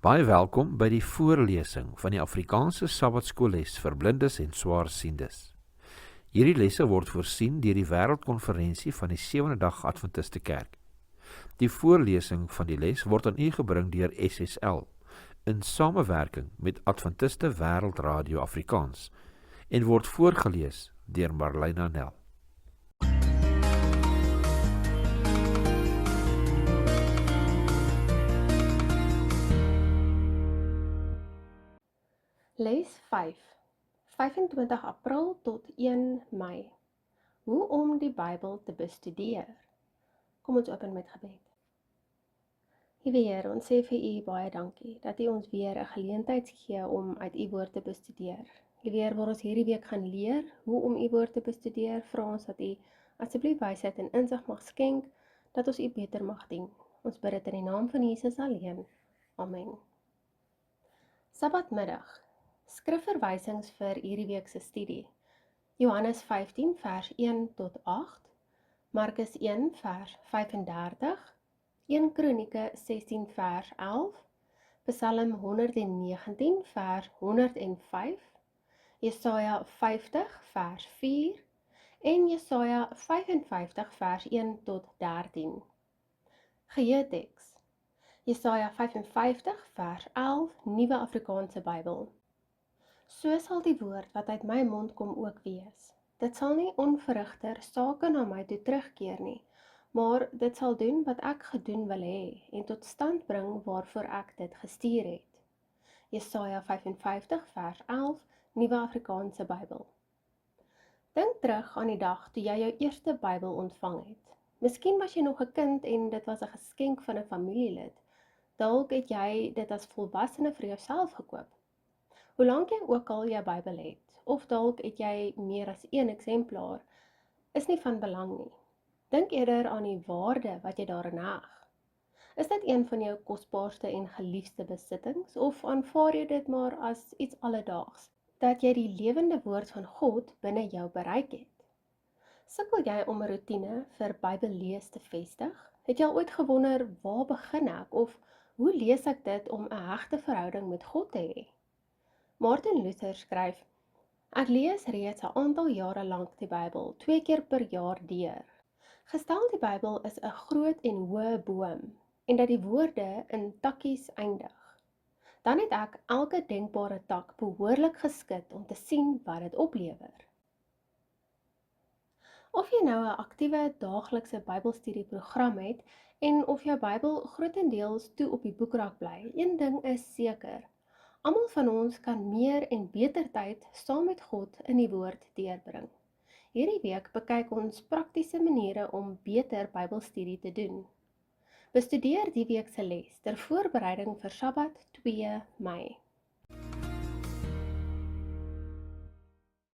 Baie welkom by die voorlesing van die Afrikaanse Sabbatskoolles vir blindes en swaarsiendes. Hierdie lesse word voorsien deur die Wêreldkonferensie van die Sewende Dag Adventiste Kerk. Die voorlesing van die les word aan u gebring deur SSL in samewerking met Adventiste Wêreldradio Afrikaans en word voorgeles deur Marlena Nel. Les 5, 25 April tot 1 Mei. Hoe om die Bybel te bestudeer? Kom ons open met gebed. Liewe Here, ons sê vir U baie dankie dat U ons weer 'n geleentheid gee om uit U woord te bestudeer. Liewe Here, waar ons hierdie week gaan leer hoe om U woord te bestudeer, vra ons dat U asseblief wysheid en insig mag skenk, dat ons U beter mag dien. Ons bid dit in die naam van Jesus alleen. Amen. Sabbatmiddag. Skrifverwysings vir hierdie week se studie. Johannes 15 vers 1 tot 8, Markus 1 vers 35, 1 Kronieke 16 vers 11, Psalm 119 vers 105, Jesaja 50 vers 4 en Jesaja 55 vers 1 tot 13. Geheeteks. Jesaja 55 vers 11, Nuwe Afrikaanse Bybel. So sal die woord wat uit my mond kom ook wees. Dit sal nie onverrigter sake na my toe terugkeer nie, maar dit sal doen wat ek gedoen wil hê en tot stand bring waarvoor ek dit gestuur het. Jesaja 55 vers 11, Nuwe Afrikaanse Bybel. Dink terug aan die dag toe jy jou eerste Bybel ontvang het. Miskien was jy nog 'n kind en dit was 'n geskenk van 'n familielid. Dalk het jy dit as volwassene vir jouself gekoop. Hoe lank jy ook al jou Bybel het, of dalk het jy meer as een eksemplaar, is nie van belang nie. Dink eerder aan die waarde wat jy daarin heg. Is dit een van jou kosbaarste en geliefde besittings, of aanvaar jy dit maar as iets alledaags, dat jy die lewende woord van God binne jou bereik het? Sukkel jy om 'n roetine vir Bybellees te vestig? Het jy al ooit gewonder, waar begin ek, of hoe lees ek dit om 'n hegte verhouding met God te hê? Martin Luther skryf, ek lees reeds 'n aantal jare lank die Bybel, 2 keer per jaar deur. Gestel die Bybel is 'n groot en hoë boom, en dat die woorde in takkies eindig. Dan het ek elke denkbare tak behoorlik geskit om te sien wat dit oplewer. Of jy nou 'n aktiewe daaglikse Bybelstudieprogram het, en of jou Bybel grootendeels toe op die boekrak bly, een ding is seker. Almal van ons kan meer en beter tyd saam met God in die woord deurbring. Hierdie week bekyk ons praktiese maniere om beter Bybelstudie te doen. Bestudeer die week se les ter voorbereiding vir Sabbat 2 Mei.